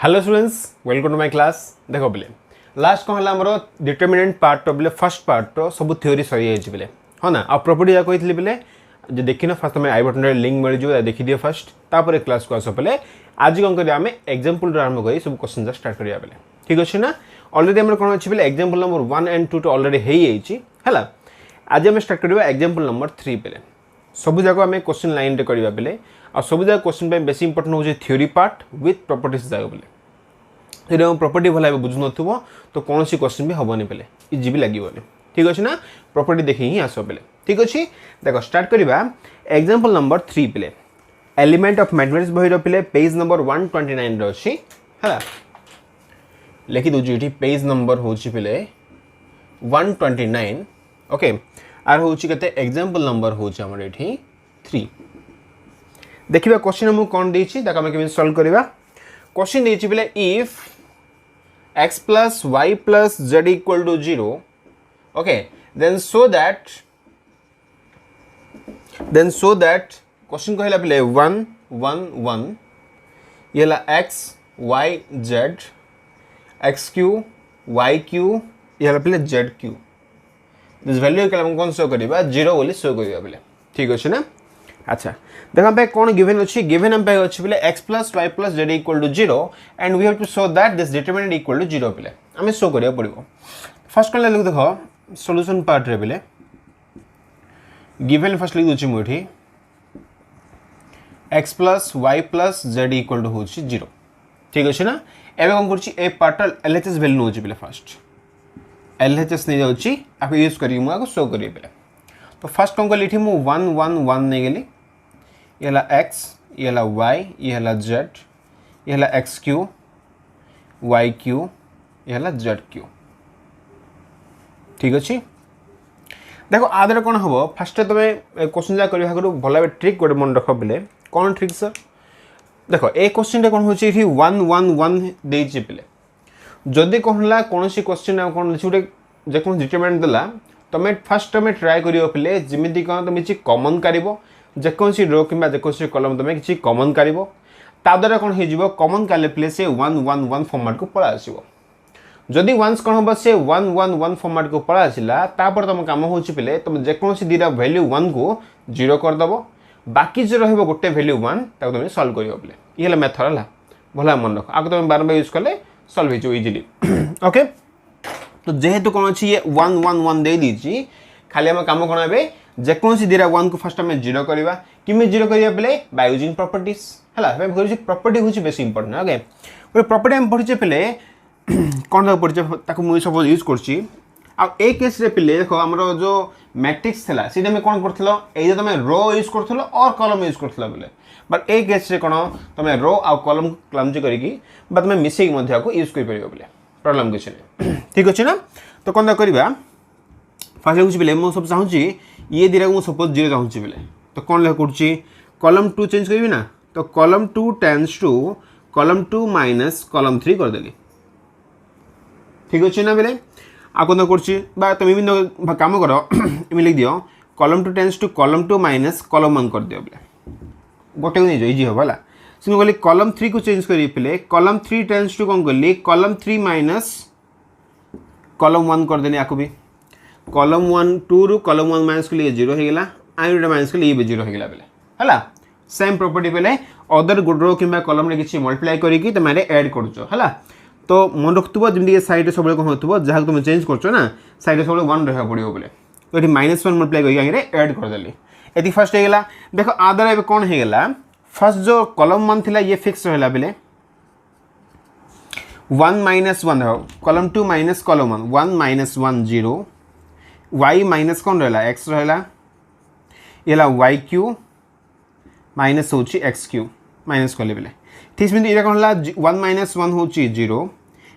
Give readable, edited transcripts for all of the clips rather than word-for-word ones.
Hello students welcome to my class देखो बोले last कौन है आमर डिटरमिनेंट पार्ट बोले फर्स्ट पार्ट सब थ्योरी सरी जाइए बोले हाँ ना आ प्रॉपर्टी जहाँ कही बोले जो देखिन फास्ट तुम आई बटन लिंक मिल जाए देखी दियो फर्स्ट तापर क्लास को आस बोले आज कौन करें आम एग्जाम्पल आरंभ कर सब क्वेश्चन स्टार्ट करिया बोले ठीक अच्छे ना ऑलरेडी आम कौन अच्छे बोले एग्जाम्पल नंबर 1 and 2 तो ऑलरेडी हो है आज आम स्टार्ट करवा एग्जाम्पल नंबर 3 बोले सब जाक आम क्वेश्चन लाइन रे करवा बोले आ सब जगह क्वेश्चन बेस इंपोर्टेंट हो थ्योरी पार्ट विथ प्रॉपर्टीज जाए बोले जो प्रॉपर्टी भल बुझु न तो कौन सी क्वेश्चन भी हेनी बोले इजी भी लगे ठीक अच्छे ना प्रॉपर्टी देखी ही आस बोले ठीक अच्छे देख स्टार्ट करवा एग्जाम्पल नंबर 3 पे एलिमेंट ऑफ मैथमेटिक्स बही पे पेज नंबर 129 अच्छी है लिखि दूसरी ये पेज नंबर हूँ पे 129 ओके आर हूँ के एग्जाम्पल नंबर हूँ 3 देखिए क्वेश्चन मुझे कौन देती आम सॉल्व करवा क्वेश्चन देती बोले if x plus y plus z equal to 0 okay then so that question कहला बोले 1 1 1 ये ला x y z x q y q ये ला बोले z q दिस वैल्यू के हम कौन शो करबा 0 बोली शो करबा बोले ठीक अछि ना अच्छा देख हम कौन गिवन अच्छी गिवन हम अच्छी बोले x plus y plus z equal to 0 and we have to show that this determinant equal to 0 बोले हमें शो करिया पड़िबो फर्स्ट कौन लिख देखो सॉल्यूशन पार्ट रे बोले गिवन फर्स्ट लिख दोछि मुठी x plus y plus z equal to होछि 0 ठीक अछि ना एबे कोन करछि ए पार्ट LHS वैल्यू होछि बोले फर्स्ट LHS नै जाउछि आको यूज करी मु आको शो करिए बोले तो फर्स्ट कौन कली मु 1 1 1 नहीं गली ये ला x ये ला y ये ला z ये ला x q y q ये ला z q ठीक अच्छे देखो आदर कौन हम फास्ट तुम क्वेश्चन जहाँ कर भल ट्रिक गोटे मन रख बोले कौन ट्रिक सर देखो ए क्वेश्चन कौन हो 1 1 1 देचे पे जदि कहला कौन सी क्वेश्चन कौन गोटे जेको डिटरमिनेंट देला तुम फास्ट तुम ट्राए कर पे जमी कौन तुम किसी कमन कर जेकोसी रो कि जेकोसी कलम तुम किसी कमन कर द्वारा कौन हो कमन काले पे से 1 1 1 फॉर्मेट को पड़ा आसो जदि वंस कौन हम से 1 1 1 फॉर्मेट को पड़ा आसला तापर तुम काम हो पे तुम जेकोसी दीटा वैल्यू 1 को 0 करदेव बाकी जो रही गोटे वैल्यू 1 तुम सल्व कर पे ये मेथड है भला मन रख आगे तुम बार बार यूज कले सल्व हो इजिली ओके तो जेहेतु कौन अच्छी ये 1 1 1 दे दीची खाली आम कम कौन ए जेकोसी दीटा 1 को फर्स्ट आम 0 करवा किमें 0 करिया पे बाय यूजिंग प्रॉपर्टीज है प्रॉपर्टी हूँ बेस इंपोर्टेंट ओके गोटे प्रॉपर्टी आम पढ़े पे कौन पढ़े मुझे सपोज यूज कर केस पे देख आम जो मैट्रिक्स था सीधा कौन कर तुम रो यूज कर और कलम यूज कर बोले बट ए केस कौन तुम रो आ कलम क्लमजी करके तुम मिसेक यूज कर बोले प्रॉब्लम किसी नहीं ठीक अच्छे ना तो कौन करवा फास्ट हूँ पे मुझे सब चाहूँगी ये दीटा को सपोज 0 चाहूँगी बोले तो कौन कर कलम 2 चेंज करी ना तो कलम 2 टेंस टू कलम 2 माइनस कलम 3 करदेली ठीक अच्छे ना बोले आ कौन कर तुम कम कर इमें लिख दियो कलम 2 टेंस टू कलम 2 माइनस कलम 1 कर दियो बोले गोटे को नहीं इजी हम है सिंह कहली कलम 3 को चेंज कर पे कलम 3 टेंस टू कौन कली कलम 3 माइनस कलम 1 करदेनी आपको भी कलम 1 2 रु कलम 1 माइनस कले 0 हो गला आई माइनस कले ये 0 हो गला बेले है सेम प्रॉपर्टी पे अदर रो कि कलम रे किसी मल्टीप्लाई करके तुम ऐड कर तो मन रखुव जमी सैड सब कौन हो जहाँ तुम चेंज कर ना सैड सब 1 रहा पड़ो बोले तो ये -1 मल्टीप्लाई करके ऐड करदेली ये फर्स्ट होगा देख आ द्वारा कौन होगा फर्स्ट जो कलम 1 थी ये फिक्स रहा बेले 1 माइनस 1 कलम 2 माइनस कलम 1 1 माइनस 1 0 y माइनस कौन रहा x रहा ये y क्यू माइनस हूँ एक्स क्यू माइनस कले बेले ठीक है ये कौन है 1 माइनस 1 हूँ 0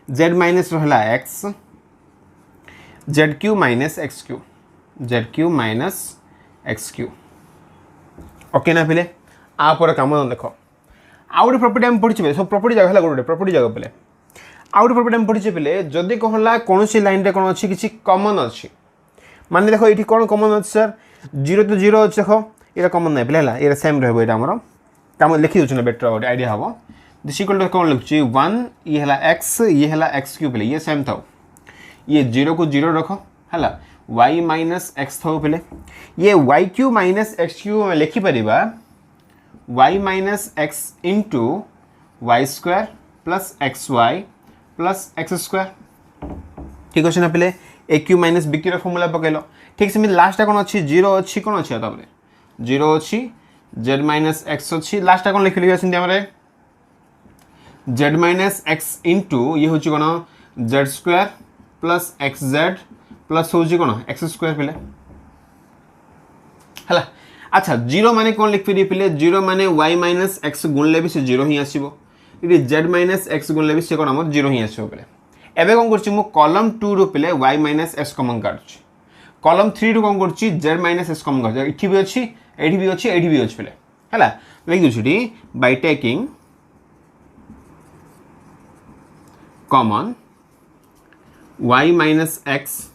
z माइनस रहा x z Q minus x Q z Q minus x Q okay ना पे आप कम देख आउ गए प्रॉपर्टी आम पढ़ी सब प्रॉपर्टी जगह गोटे प्रॉपर्टी जगह पे आउ गए प्रॉपर्टी आम पढ़ी पे जदि कहला कौन सी लाइन कौन अच्छी किसी कमन अच्छी मान देख ये कौन कमन अच्छे सर 0 तो 0 अच्छे देख ये कमन नहीं पे ये सेम रहा आम लिखी दूसरे बेटर गोटे आइडिया हम दिस इक्वल टू कौन लिखुची 1 ये है एक्स ये है एक्स क्यूब पे ये सेम था ये 0 को 0 रख है y माइनस एक्स था पे ये y cube minus x cube में लिखिपर y minus x into y square plus x y plus x square ठीक अच्छे ना पे a cube minus b cube formula पकड़ ठीक से लास्ट कौन अच्छी 0 अच्छी कौन अच्छी तापर 0 अच्छी जेड माइनस एक्स अच्छी लास्ट कौन लिख लिखे जेड माइनस एक्स इंटू ये हूँ कौन z square plus x z plus हूँ कौन एक्स स्क्वायर पे है अच्छा 0 माने कौन लिख पे 0 माने y माइनस एक्स गुणले भी से 0 ही आसो ये जेड माइनस एक्स गुणले भी से कौन आम 0 ही आसो पे एवं कौन कर कलम 2 रू पे y माइनस एक्स कमन काटुची कलम 3 रू कौन कर जेड माइनस एक्स कमन काटुची एठी भी अच्छी एठी भी अच्छी एठी भी अच्छी पे है लिख दूसरी bye taking common y minus x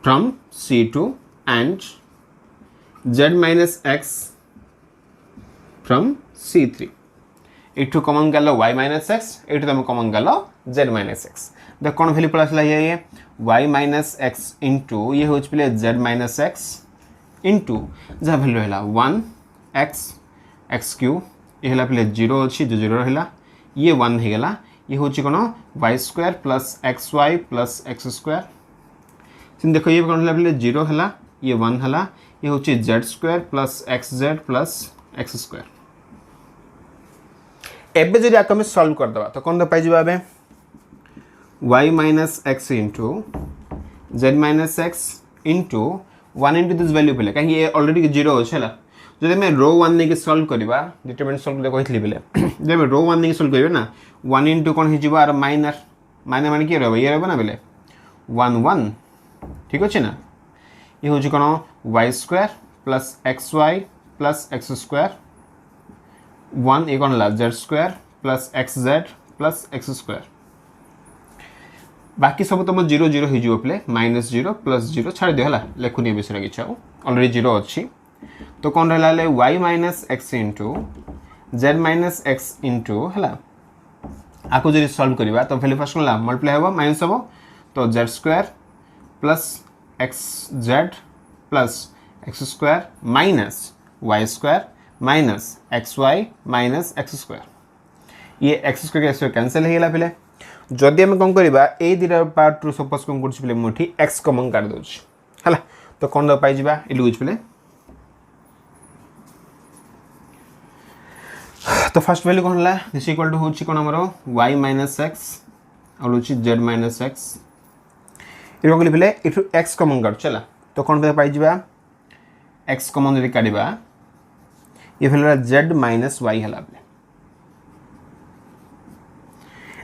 from C2 and z minus x from C3 इठू कॉमन गल y minus x इठू तुम कॉमन गल z minus x देख कौन वैल्यू पड़ा ये y minus x इंटू ये हूँ पे z minus x इंटू जहाँ वैल्यू है 1 x x क्यू ये पे 0 अच्छी जो 0 रहा ये 1 हो गला ये हूँ कौन y square plus x y plus x square देख ये कौन है 0 है ये 1 है ये हूँ z square plus x z plus x square एबे जब आम सल्व करदे तो कौन पाई एबे y minus x into z minus x into 1 into this value पे कहीं ये ऑलरेडी 0 अच्छे है जब आम रो 1 नहीं सल्व करवा डिटरमिनेंट सल्व कहती बेले जब रो 1 नहीं सल्व करेंगे ना 1 इंटू कौन हो माइनर माइनर मान किए रहा ये रहा बेले 1 1 ठीक अच्छे ना ये हूँ कौन y square plus x y plus x square 1 ये कौन z square plus x z plus x square बाकी सब तुम 0 0 हो पे माइनस 0 प्लस 0 छाड़ दियो है लिखुनी विषय किसी ऑलरेडी 0 अच्छी तो कौन रहा y minus x into z minus x into है आपको जो सल्व करवा तो वैल्यू फर्स्ट कौन मल्टीप्लाई हम माइनस हम तो z square plus x z plus x square minus y square minus x y minus x square ये x square x square cancel होगा पे जदि आम कौन करवा ये दुटा पार्ट सपोज कौन कर मुझे एक्स कमन काट दूसरी है तो कौन पाई ये लुज पे तो फर्स्ट वैल्यू कौन है दिस इक्वल टू हूँ कौन आमर y माइनस एक्स और हूँ जेड माइनस एक्स ये कौन लिखले इठू एक्स कमन काट चला तो कौन पाई एक्स कमन जब काढ़ा ये वैल्यू जेड माइनस वाई है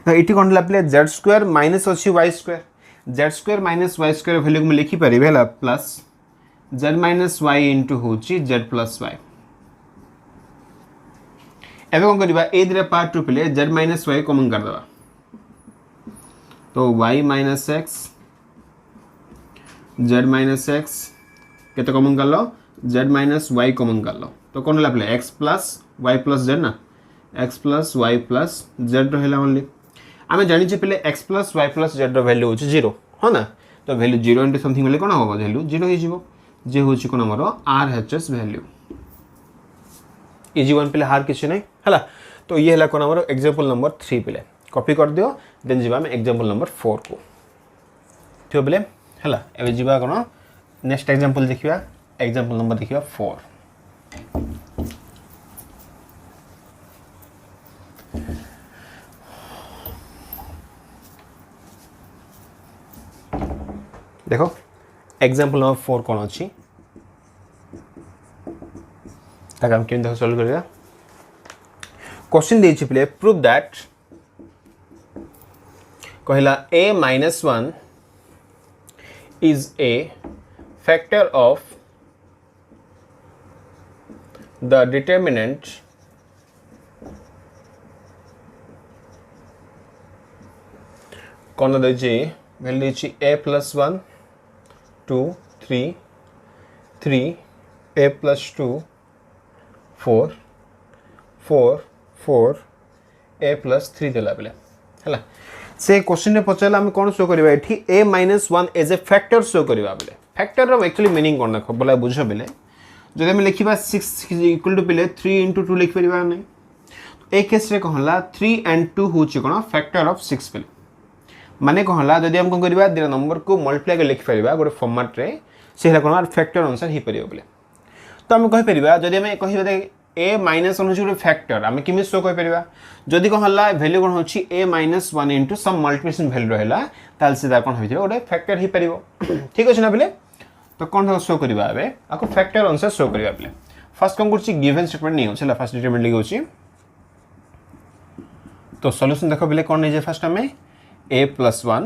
तो ये कौन है जेड स्क्वायर माइनस अच्छी y square z square minus y square value को लिखिपारि है plus z minus y into हूँ जेड प्लस वाई एवं कौन करवा ए दुटा पार्ट रू पे जेड माइनस वाई कमन करदे तो y minus x z minus x के कमन कर लो जेड माइनस वाई कमन कर लो तो कौन है पे x plus y plus z ना x plus y plus z रहा ओनली आम जानी पे x plus y plus z value हूँ 0 हाँ ना तो वैल्यू 0 इंटू समथिंग बोले कौन हम वैल्यू 0 हो जे हूँ कौन आमर R H S value easy one पे हार किसी नहीं है तो ये है कौन आमर एग्जांपल नंबर 3 पे कॉपी कर दियो देन जी एग्जांपल नंबर 4 को ठीक बोले है एवं जी कौन नेक्स्ट एग्जांपल देखा एग्जांपल नंबर देखा 4 देखो एग्जांपल नंबर 4 कौन अच्छी आम केम देख सल्व करिया क्वेश्चन देछि पे प्रूव दैट कहला a minus 1 is a factor of the determinant कौन देछि वैल्यू देछि a plus 1 2 3 3 a plus 2 4 4 4 a plus 3 देला बेले हैला से क्वेश्चन रे पचाला हम कोन शो करबा एठी a - 1 as a factor show करबा बेले फैक्टर रो एक्चुअली मीनिंग कोन देखो बोला बुझो बेले जदि हम लिखिबा 6 इक्वल टू बेले 3 * 2 लिख परिबा नै ए केस रे कहला 3 and 2 होची कोन फैक्टर ऑफ 6 बेले माने कहला जदि हम कोन करबा दे नंबर को मल्टीप्लाई कर लिख परिबा गोटे फॉर्मेट रे से हला कोन फैक्टर अनुसार ही परिबा बेले तो हम कहि परिबा जदि हम कहिबा दे a - 1 होची गोटे फैक्टर हम किमि शो कहि परिबा जदि कहला वैल्यू कोन होची a - 1 into some multiplication value रहला ताल सीधा कोन होइथिबो गोटे फैक्टर ही परिबो ठीक अछि ना बेले तो कौन शो करवा आपको फैक्टर अनुसार शो करवा बेले फर्स्ट कौन कर गिवन स्टेटमेंट नहीं होछला फर्स्ट स्टेटमेंट लिखि होछि तो सॉल्यूशन देखो बेले कौन नहीं फर्स्ट हमें a + 1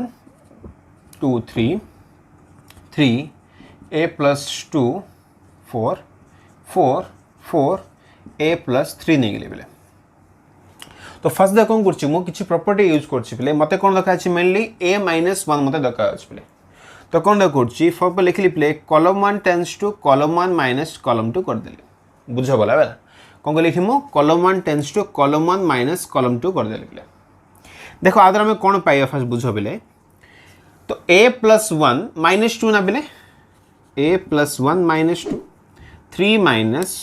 2 3 3 a + 2 4 4 4 a + 3 नहीं गेले बेले तो फर्स्ट देखो कौन कर मु किछि प्रॉपर्टी यूज करछि बेले मते कौन दरकार अछि मेनली a - 1 मते दरकार अछि बेले तो कौन कर फॉर पर लिखली प्ले column 1 tends to column 1 minus column 2 कर देली बुझ बोला बेला कौन लिखी मु column 1 tends to column 1 minus column 2 कर देली देखो आदर हमें कौन पाइबा फर्स्ट बुझ बेले तो a + 1 - 2 ना बेले a + 1 - 2 3 माइनस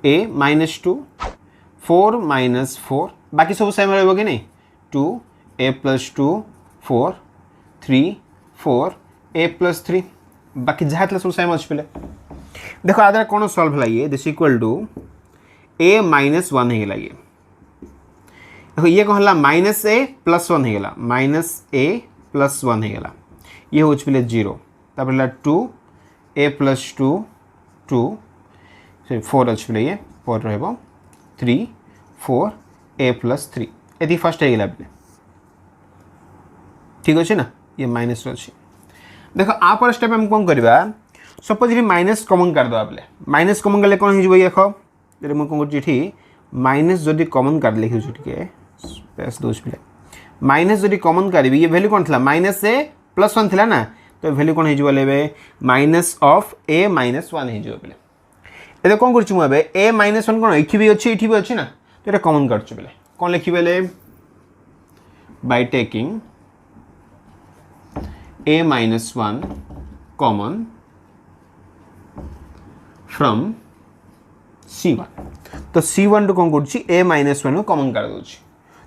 a - 2 4 - 4 बाकी सब सेम रहबो कि नहीं 2 a + 2 4 3 4 a + 3 बाकी जहाँ सब सेम अच्छे पे देखो आदर कौन सॉल्व है ये दिस इक्वल टू a - 1 होगा ये देखो ये कौन है -a + 1 होगा -a + 1 होगा ये हो पे 0 तब 2 a + 2 2 4 अच्छे पे ये 4 रहा 3 4 a + 3 ये फर्स्ट होगा पे ठीक अच्छे ना ये माइनस अच्छे देखो आप स्टेप हम कौन करवा सपोज ये माइनस कमन कर दो पे माइनस कमन कले कौन हो देख मुझे कौन कर माइनस जदि कमन कर लिखी टे स्पेस दो पे माइनस जदि कमन करी ये वैल्यू कौन था -a + 1 थी ना तो वैल्यू कौन हो माइनस ऑफ a - 1 हो पे कौन कर a - 1 कौन ये भी अच्छी ना तो ये कमन कर कौन लिखी बेले by taking a - 1 common from c1 तो c1 टू कौन कर a - 1 कॉमन कर दूँ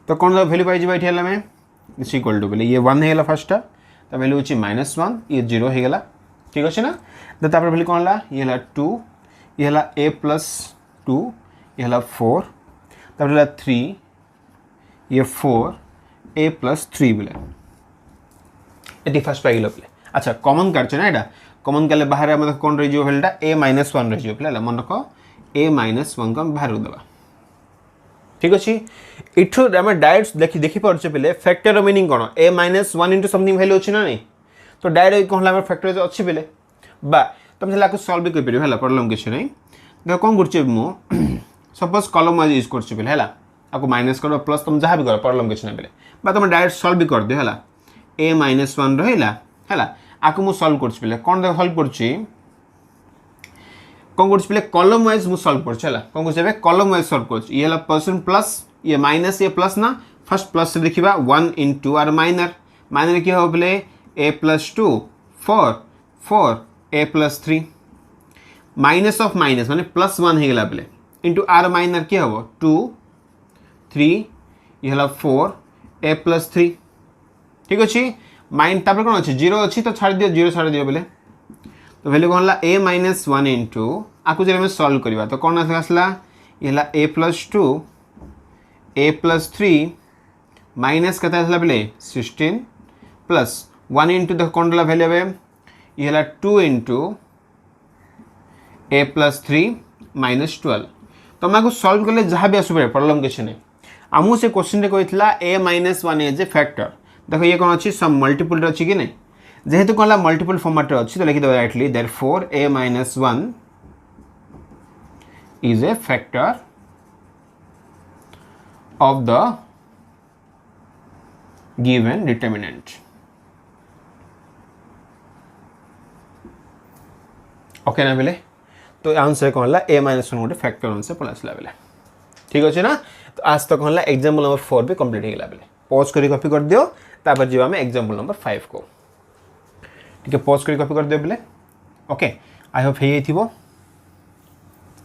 तो कौन वैल्यू पाई ये हमें इस इक्वल टू बोले ये 1 होगा फर्स्ट तो वैल्यू होची -1 ये 0 होगा ठीक अच्छे ना तो तापर वैल्यू कौन है ये है 2 ये है a + 2 ये है 4 तापर 3 ये 4 a + 3 बोले ये फर्स्ट पाइल पे अच्छा कॉमन कर ना यहाँ कॉमन कले बाहर आम कौन रही वैल्यूटा a - 1 रही पे मन रख a - 1 को बाहर देवा ठीक अच्छे इठू आम डायरेक्ट देखी पारे पे फैक्टर मीनिंग कौन a - 1 इंटू समथिंग वैल्यू अच्छी ना नहीं तो डायरेक्ट कौन है फैक्टर अच्छी पे बा तुम से सल्व भी कर प्रॉब्लम किसी ना देख कौन कर सपोज कलम वाइज यूज कर आपको माइनस कर प्लस तुम जहाँ भी कर प्रॉब्लम किसी ना पे तुम डायरेक्ट सल्व भी कर दियो है a - 1 रहा है आपको मुझे सल्व कर कौन देख सल्व कर कौन कर कलम वाइज मुझे सल्व कर कौन कर कलम वाइज सल्व कर ये परसेंट प्लस ये माइनस ये प्लस ना फर्स्ट प्लस से देखा 1 इंटू आर माइनर माइनर क्या हो बोले a + 2 4 4 a + 3 minus of minus माने +1 होगा बोले इंटू आर माइनर क्या हम 2 3 ये 4 a + 3 ठीक अच्छे माइन तापर कौन अच्छे 0 अच्छी तो छाड़ दियो 0 छाड़ दियो बोले तो वैल्यू कौन है a - 1 इंटू आपको जब सल्व करवा तो कौन आसला ये a + 2 a + 3 माइनस के बोले 16 प्लस 1 इंटू देख कौन वैल्यू ये 2 इंटू a + 3 - 12 तो मैं सल्व कले जहाँ भी आसपे प्रॉब्लम किसी नहीं आमू से क्वेश्चन कही a - 1 एज ए फैक्टर देखो ये कौन अच्छी सब मल्टीपल अच्छी कि नहीं जेहेतु कौन मल्टीपल फॉर्मेट अच्छी तो लिखिद rightly therefore a - 1 is a factor of the given determinant okay ना बेले तो आंसर कौन है a - 1 गोटे फैक्टर आंसर पड़ा बेले ठीक अच्छे ना। तो आज तक है एग्जाम्पल नंबर 4 भी कंप्लीट होगा बेले पॉज कर कॉपी कर दियो तापर जी आम एग्जाम्पल नंबर 5 को ठीक है पॉज कर कॉपी कर दियो बेले ओके आई होप हे थी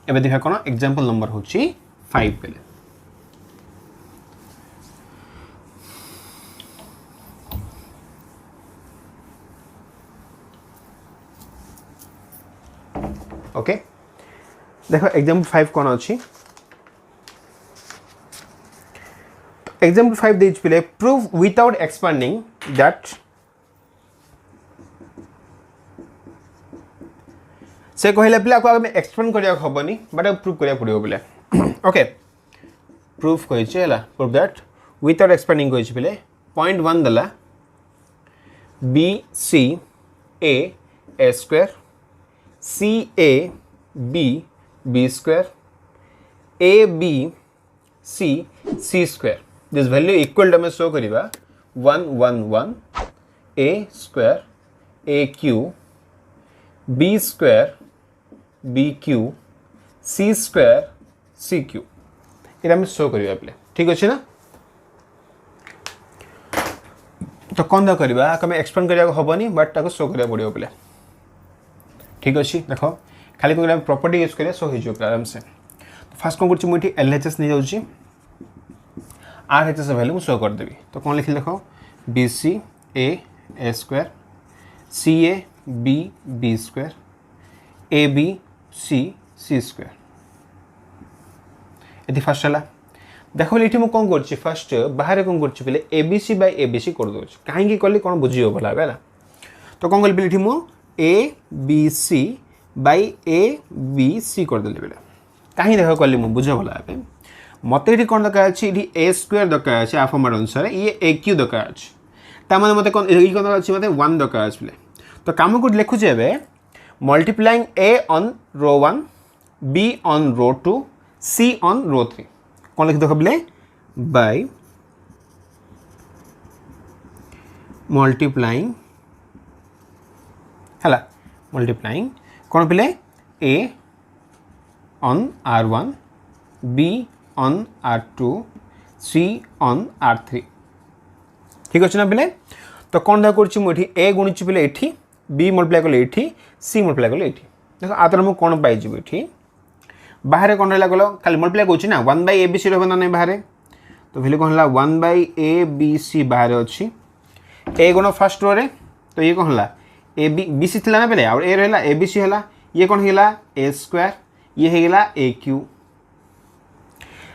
एबे देखा कौन एग्जाम्पल नंबर हूँ 5 बेले ओके देखो एग्जाम्पल 5 कौन अच्छी एग्जाम्पल 5 दे पे प्रूव विदाउट एक्सपांडिंग दैट से कहले पे आपको एक्सप्लेन करिया हबनी बट प्रूव करिया पड़ियो बोले ओके प्रूफ कहिचे हला प्रूव दैट विदाउट एक्सपेंडिंग कहिचे बोले पॉइंट 1 दला B C A square C A B square A B C square this value equal to में शो करिबा 1 1 1 A square A cube B square B cube C square C cube ये आम show करिबा पे ठीक अच्छे ना। तो कौन दा करबा आम एक्सप्लेन करिया हबनी बट ताको शो करिया पड़ियो पे ठीक अच्छे देखो खाली को प्रॉपर्टी यूज करिया शो हो जो आराम से। तो फास्ट कौन कर मुझे एलएचएस नहीं जाऊँगी आरएचएस वैल्यू शो करदेवी तो कौन लिखी देख B C A square C A B square A B C square ये फर्स्ट है देख ये मुझे कौन कर फर्स्ट बाहर कौन कर पे एबीसी बाय एबीसी कर दूँ कहीं कली कौन बुझी भला है तो कौन कल ये मुझे A B C by A B C करदेली बेले कहीं देख कली मुझे बुझ भला है मत ये कौन दरकार अच्छी ए स्क्वायर दरकार अच्छे आ फॉर्मेट अनुसार ये ए क्यू दरकार अच्छे तार मत कौन ये कौन अच्छी मत 1 दरकार अच्छे तो कम को लिखुचे A multiplying A on row 1 B on row 2 C on row 3 कौन लिख देख बोले बाय मल्टीप्लाइंग है मल्टीप्लाइंग कौन पे A on R1 B on R2 C on R3 ठीक अच्छे ना पे तो कौन देखा कर ए गुणी पे ये बी मल्टीप्लाई कले ये सी मल्टीप्लाई कले ये देख आतर मुझे कौन पाई ये बाहर कौन रहा कल खाली मल्टीप्लाई कौन ना 1 बाय ए बी सी रहा ना बाहर तो भैल्यू कौन है 1 बाय ए बी सी बाहर अच्छी ए गुण फर्स्ट रो रे तो ये कौन है ए बी सी थी ना पे आ ए रहा ए बी सी है ये कौन है ए स्क्वायर ये होगा ए क्यू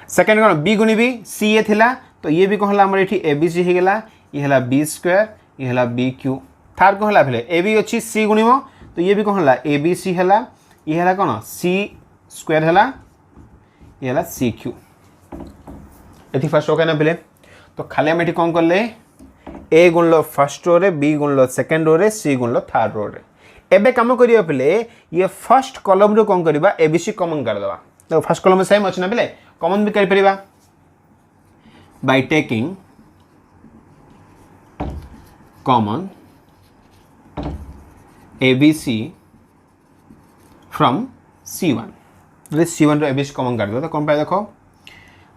सेकेंड कौन बी गुणी बी सी ए थिला तो ये भी कौन है ये ए बी सी होगा ये है बी स्क्वायर ये है बी क्यू थार्ड कौन है ए बी अच्छी सी गुणिम तो ये भी कौन है ए बी सी है ये है कौन सी स्क्वायर है ये है सी क्यू ये फर्स्ट ओके ना पे तो खाली आम ये कौन कले ए गुणल फर्स्ट रो रे बी गुणल सेकेंड रो रे सी गुणल थर्ड रो रे एबे कम करिया पे ये फर्स्ट कॉलम रो कौन करबा एबीसी कॉमन कर देबा तो फर्स्ट कॉलम सेम अछि ना पे कॉमन भी कर परिबा by taking common ABC from C1 C1 row ABC common कर दो तो कौन पाए देखो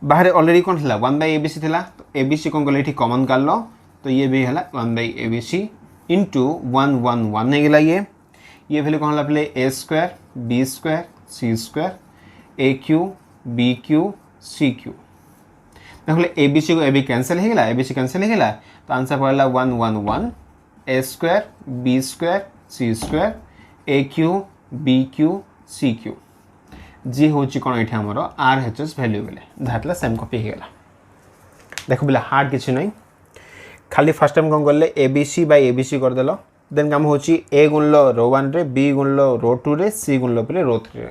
बाहर ऑलरेडी कौन था 1 बाय एबीसी था तो एबीसी कौन कल कॉमन कर लो तो ये भी है 1 बाय एबीसी इंटू 1 1 1 नहीं गला ये वैल्यू कौन पे A square B square C square A cube B cube C cube देखो ए बी सी को ए बी कैंसल हो गला ए बी सी कैंसल हो गला तो आंसर पड़ा 1 1 1 A square B square C square A cube B cube C cube जी हूँ कौन ये आमर आर एच एस भैल्यू बेले धातला सेम कपी हो गला देख बोले हार्ड किसी ना खाली फर्स्ट टाइम कौन कले A B C by A B C करदेल देन कम हो ए गुणल रो 1 रे बी गुणल रो 2 रे सी गुणल पे रो 3 रे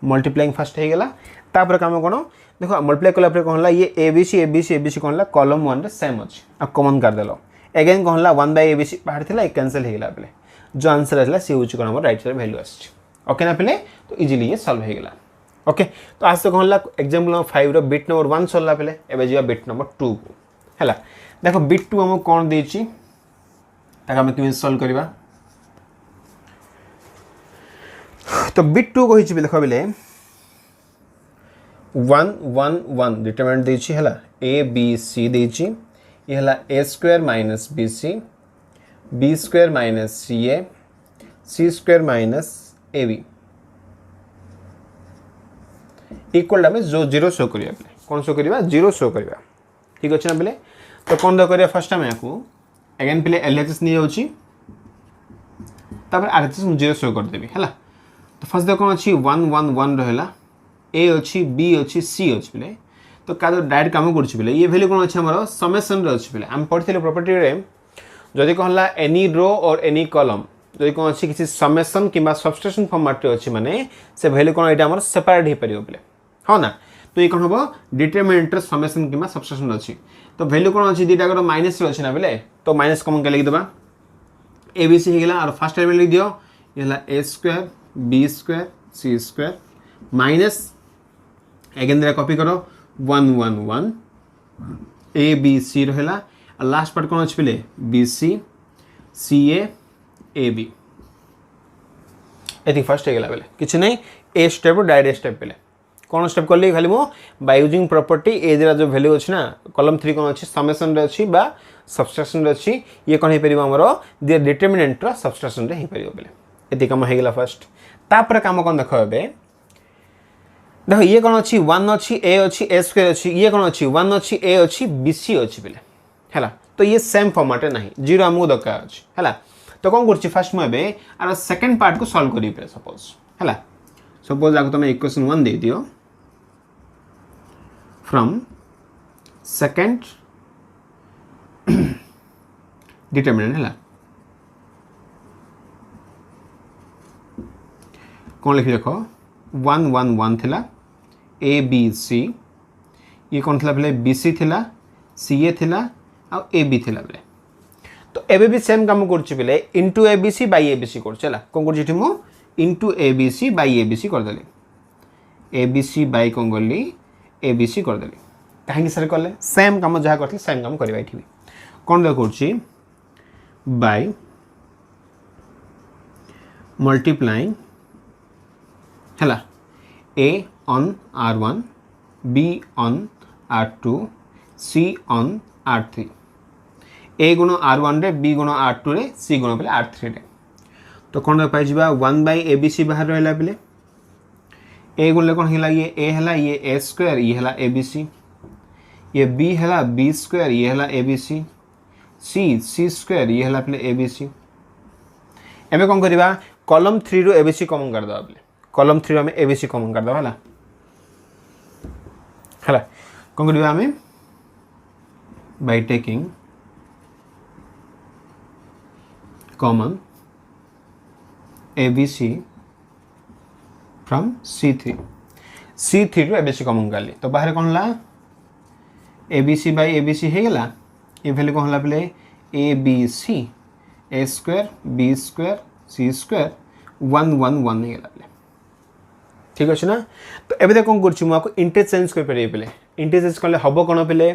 मल्टीप्लाइंग फर्स्ट हो गला तापर कम कौन देखो मल्टीप्लाई कला कौन है ये ए बी सी कौन है कॉलम 1 रे सेम अच्छे आ कॉमन करदेल एगेन कौन है 1 बाय ए बी सी बाहर था कैंसल हो गला पे जो आंसर आसला सी हूँ कौन हम राइट साइड वैल्यू आके ना पे तो इजिली ये सॉल्व हो गला ओके तो आज तो कौन एग्जाम्पल नंबर 5 रो बिट नंबर 1 सरला पे एवं जा बिट नंबर 2 को है देखो बिट 2 आमको कौन देछि ताका हम केमि सॉल्व करबा तो बिट 2 कहि छी देखो बेले 1 1 1 डिटरमिनेंट देछि हला ए बी सी देछि ये हला a square minus bc b square minus ca c square minus ab equal आम जो 0 शो करिया बेले कौन शो करिया 0 शो करिया ठीक अछि ना बेले तो कौन द करिया फर्स्ट टाइम याकू अगेन पेले LHS नहीं जाउची तापर RHS मु 0 शो कर देबी हला तो फर्स्ट द कौन अछि 1 1 1 रहला ए अच्छी बी अच्छी सी अच्छी बेले तो का डायरेक्ट काम कर बेले ये वैल्यू कौन अच्छे आम समेसन अच्छी बेले आम पढ़ी प्रॉपर्टी रे जदि कौन है एनी रो और एनी कॉलम जदि कौन अच्छी किसी समेसन कि सबस्ट्रेशन फॉर्मेट अच्छी माने से वैल्यू कौन यहाँ आम सेपरेट हो पार बेले हाँ ना तो ये कौन हम डिटरमिनेंट समेसन कि सबस्ट्रेशन अच्छी तो वैल्यू कौन अच्छी दुटा माइनस अच्छी ना बेले तो माइनस कमन के लिखिदेबा ए बी सी होगा और फास्ट टाइम लिख दियो ये A square B square C square minus again दे कॉपी करो 1 1 1 ए बी सी रहा लास्ट पार्ट कौन अच्छे पे B C C A B ये फर्स्ट होगा बेले किसी नहीं ए स्टेप डायरेक्ट स्टेप पे कौन स्टेप कल खाली मो बाय यूजिंग प्रॉपर्टी ए जरा जो वैल्यू अच्छी ना कॉलम 3 कौन अच्छी समेसन रे अच्छी बा सबस्ट्रैक्शन रे अच्छी ये कौन हो पार आमर दि डिटरमिनेंट सबस्ट्रैक्शन रे हो पार बेले ये कम होगा फर्स्ट तापर काम कौन देख देखो ये कौन अच्छी 1 अच्छी ए स्क्वायर अच्छी ये कौन अच्छी 1 अच्छी ए अच्छी बी सी अच्छी बेले है तो ये सेम फॉर्मेट ना 0 आमको दरकार अच्छी है तो कौन कर फास्ट मुझे आर सेकेंड पार्ट को सॉल्व करी पे सपोज है सपोज आपको तुम इक्वेशन 1 दे दियो फ्रॉम सेकेंड डिटरमिनेंट है कौन लिखी देखो 1 1 1 थिला ए बी सी ये कौन थिला बेले बी सी थिला सी ए थिला आ ए बी थिला बेले तो एबे भी सेम काम करछि बेले into A B C by A B C कर चला कौन करछि ठिमो into A B C by A B C कर देली ए बी सी बाय कौन गली ए बी सी कर देली काहे सर करले सेम काम जहा करथि सेम काम करबा एठी कौन दे करछि बाय मल्टीप्लाइंग है A on R1 B on R2 C on R3 A गुण R1 रे B गुण R2 रे C गुण पे R3 रे तो कौन पाई जा 1 बाय ए बी सी बाहर रहा बेले ए गुण कौन है ये ए है ये ए स्क्वायर ये है ए बी सी ये बी है बी स्क्वायर ये है ए बी सी सी स्क्वायर ये है पे ए बी सी एवं कौन करवा column 3 row A B C common कर दवा बेले कॉलम 3 आम ए बी सी कॉमन कर दवा है कौन करवा आम by taking common A B C from C3 row A B C common कर ली तो बाहर कौन ला A B C by A B C हो गला ये वैल्यू कौन है पे A B C A square B square C square 1 1 1 हो गला ठीक अच्छे ना तो एवं कौन कर इंटरचेंज कर पारे पे इंटरचेंज कले हम कौन पे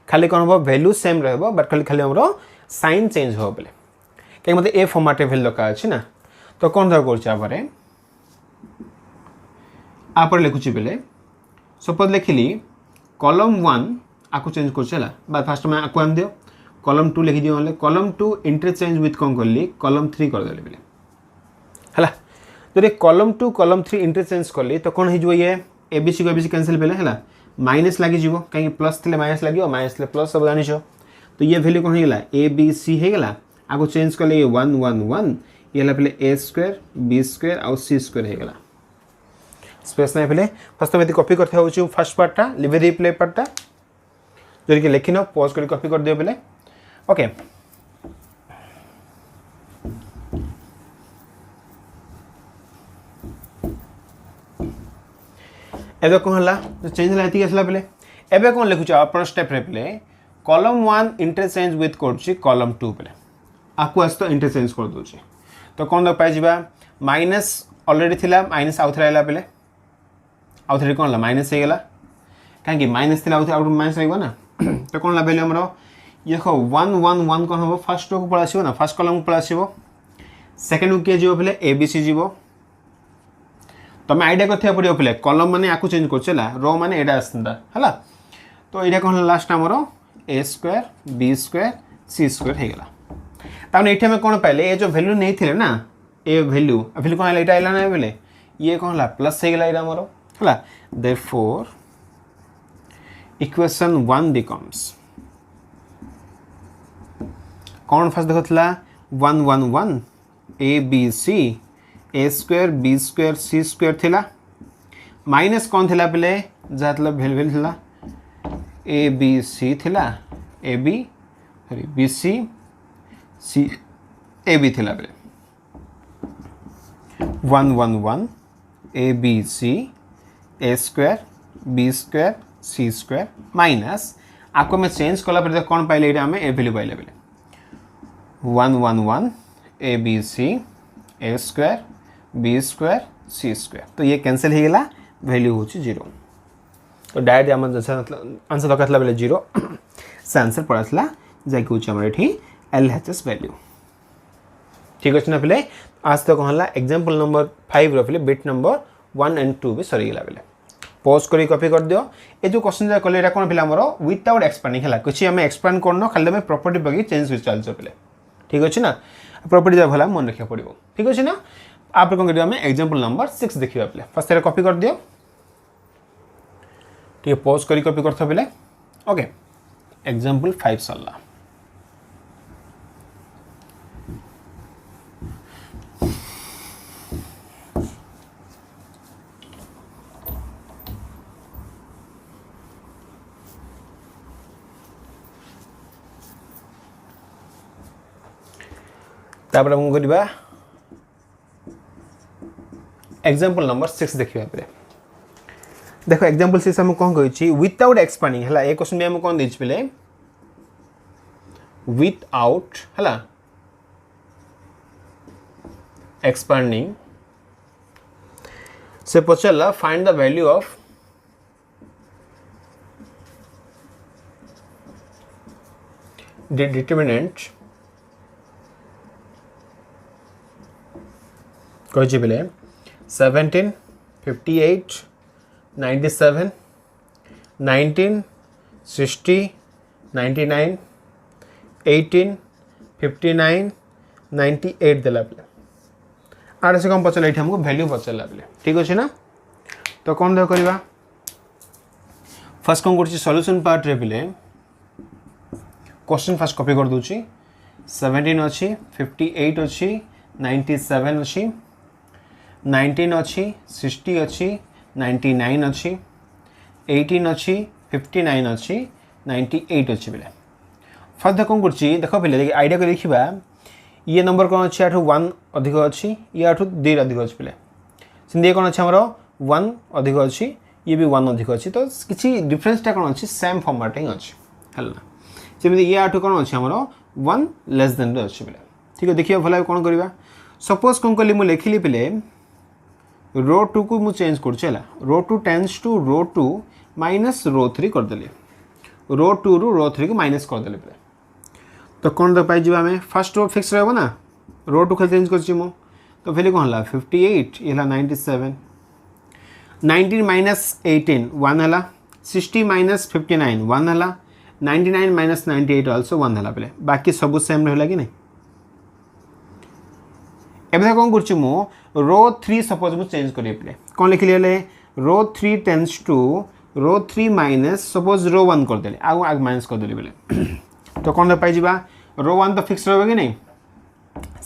खाली कौन हम वैल्यू सेम रहा बट खाली खाली आम साइन चेंज हो पे कहीं मतलब ए फॉर्मेट वैल्यू दरकार अच्छे ना तो कौन दरकार कर लिखुची पे सपोज लिखिली कॉलम 1 आपको चेंज कर फास्ट में आपको आन दियो कॉलम 2 लिखी दियो कॉलम 2 इंटरचेंज विथ कौन कर कॉलम 3 करदे पे है तो कॉलम 2 कॉलम 3 इंटरचेंज कली तो कौन हो ये ए बी सी को ए बी सी कैंसिल पे है माइनस लगी कहीं प्लस थे माइनस लगे माइनस थे प्लस सब जानी तो ये वैल्यू कौन होगा ए बी सी होगा आपको चेंज कले ये 1 1 1 ये पे ए स्क्वायर बी स्क्वायर आउ सी स्क्वायर होगा स्पेस ना पे फर्स्ट में कॉपी करते हो फर्स्ट पार्टा लिवे दी प्ले पार्टा जो कि लिखी न पॉज कर कॉपी कर दियो पे ओके एबे कौन है चेंज है आसला पे एबे कौन लिखुच अपन स्टेप रे पे कॉलम 1 इंटरचेंज विथ कर कॉलम 2 पे आपको आस तो इंटरचेंज कर दूसरी तो कौन पाई माइनस ऑलरेडी थिला माइनस आउ थे आला पे आउ थे कौन माइनस हो गला कहीं माइनस थी आउ माइनस लगे ना तो कौन वैल्यू आम ये देखो 1 1 1 कौन हम फर्स्ट रो को पड़ा आसो ना फर्स्ट कॉलम को पड़ा आसो सेकेंड को किए पे ए बी सी जीव तुम आइडिया करथिया पड़ियो पिले कॉलम माने आकु चेंज करछला रो माने एडा आसंदा हला तो एटा कोन लास्ट हमरो a स्क्वायर b स्क्वायर c स्क्वायर हे गेला ताने एठी हम कोन पाइले ए जो वैल्यू नै थिले ना ए वैल्यू कोन आइला एटा आइला ना बेले ये कोन ला प्लस हे गेला एटा हमरो हला देयरफॉर इक्वेशन 1 becomes कौन फर्स्ट देखला 1 1 1 a b c a स्क्वायर b स्क्वायर c स्क्वायर थिला माइनस कौन थिला पहले जातला वैल्यू थिला a b c थिला a b sorry b c c a b थिला पहले 1 1 1 a b c a स्क्वायर b स्क्वायर c स्क्वायर माइनस आपको मैं चेंज कला पर कौन पाइले एटा हमें a वैल्यू पाइले पहले 1 1 1 a b c a स्क्वायर b स्क्वायर c स्क्वायर तो ये कैंसिल हो गला वैल्यू हो 0 तो डायरेक्ट आम आंसर दरकार बेले 0 से आंसर पड़ा जैसे LHS वैल्यू ठीक अच्छे ना पे आज तो कौन है एग्जांपल नंबर 5 रे बिट नंबर 1 एंड 2 भी सरीगला बेले पॉज करी कॉपी कर दियो ये जो क्वेश्चन जा कले कौन पे आमर विदाउट एक्सपांडिंग है किसी आम एक्सपांड करन खाली आम प्रॉपर्टी पकड़ चेंज कर चलछ पे ठीक अच्छे ना प्रॉपर्टी जब भला मन रखा पड़ो ठीक अच्छे ना आप कौन कर एग्जांपल नंबर 6 देखिए पे फर्स्ट कॉपी कर दियो ठीक पॉज करी कॉपी करथ पे ओके एग्जांपल 5 सरला तापर हम करबा एग्जांपल नंबर 6 देखिबा पे देखो एग्जांपल 6 हम कोन कहै छी विदाउट एक्सपांडिंग हला ए क्वेश्चन में हम कोन दै छी पले विदाउट हला एक्सपांडिंग से पचला find the value of determinant कहे पे 17 58 97 19 60 99 18 59 98 देला पे आर से कम पचला ये हमको वैल्यू पचला पे ठीक अच्छे ना तो कौन देख करवा फर्स्ट कौन कर सॉल्यूशन पार्ट रे पे क्वेश्चन फर्स्ट कॉपी कर दूची 17 अच्छी 58 अच्छी 97 अच्छी 19 अच्छी 60 अच्छी 99 अच्छी 18 अच्छी 59 अच्छी 98 अच्छी पे फर्स्ट कौन कर देख पे आइडिया को देखा ये नंबर कौन अच्छे आठू 1 अधिक अच्छी ये आठू 2 अधिक अच्छी पे ये कौन अच्छे आमर 1 अधिक अच्छी ये भी 1 अधिक अच्छी तो किसी डिफरेंसटा कौन अच्छी सेम फॉर्मेट ही अच्छी है जमी ये आठू कौन अच्छे आमर 1 लेस देन अच्छी पे ठीक है देखिए भला कौन करवा सपोज कौन कली मुझे लिखिली पे रो 2 को मुझे चेंज कर row 2 tends to row 2 minus row 3 करदेली रो 2 रु रो 3 को माइनस करदेली पे तो कौन तो पाई आम फर्स्ट रो फिक्स रहा ना रो 2 खाली चेंज कर तो वैल्यू कौन है 58 ये 97 19 माइनस 18 1 है 60 माइनस 59 1 है 99 माइनस 98 ऑल्सो 1 है पे बाकी सब सेम रहा कि नहीं एबे कौन कर रो 3 सपोज मुझे चेंज करिए पे कौन लिखिली row 3 tends to row 3 minus suppose row 1 करदेली आग माइनस करदेली बेले तो कौन पाई रो 1 तो फिक्स रहा कि नहीं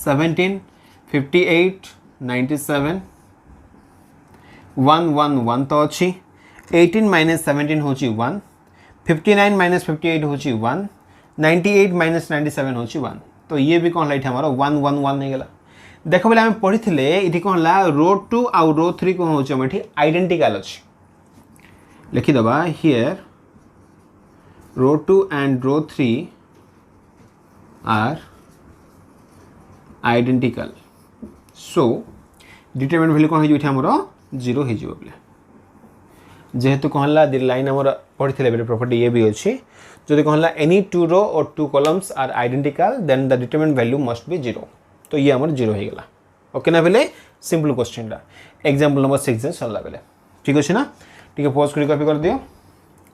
17 58 97 1 1 1 तो अच्छी 18 माइनस 17 हूँ 1 59 माइनस 58 हूँ 1 98 माइनस 97 हूँ 1 तो ये भी कौन लाइट हमारा 1 1 1 नहीं गला देख बोले आम पढ़ी ये कौन है रो 2 आउ रो 3 कौन हो आइडेंटिकल अच्छी लिखिदबा here row 2 and row 3 are identical so determinant value कौन होमर 0 हो जेहेतु कौन है लाइन आम पढ़ी प्रॉपर्टी ये भी अच्छी जो कौन है एनी 2 रो और 2 columns are identical then the determinant value must be 0 तो ये आमर 0 हो गला ओके ना बेले सिंपल क्वेश्चन एग्जांपल नंबर 6 सरला बेले ठीक अच्छे ना टी पज कर कॉपी कर दियो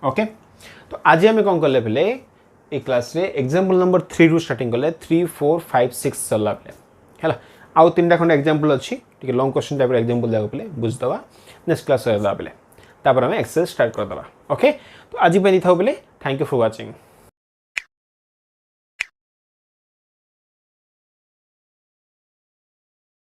ओके। तो आज आम कौन कले बेले ये क्लास रे एग्जांपल नंबर 3 रु स्टार्टिंग कले 3 4 5 6 सरला बेले है आउ 3टा खंड एग्जांपल अच्छी T long question type example देगा बेले बुझदवा नेक्स्ट क्लास बेले तापर आम एक्सरसाइज स्टार्ट करदे ओके। तो आज था बेले थैंक यू फॉर वाचिंग।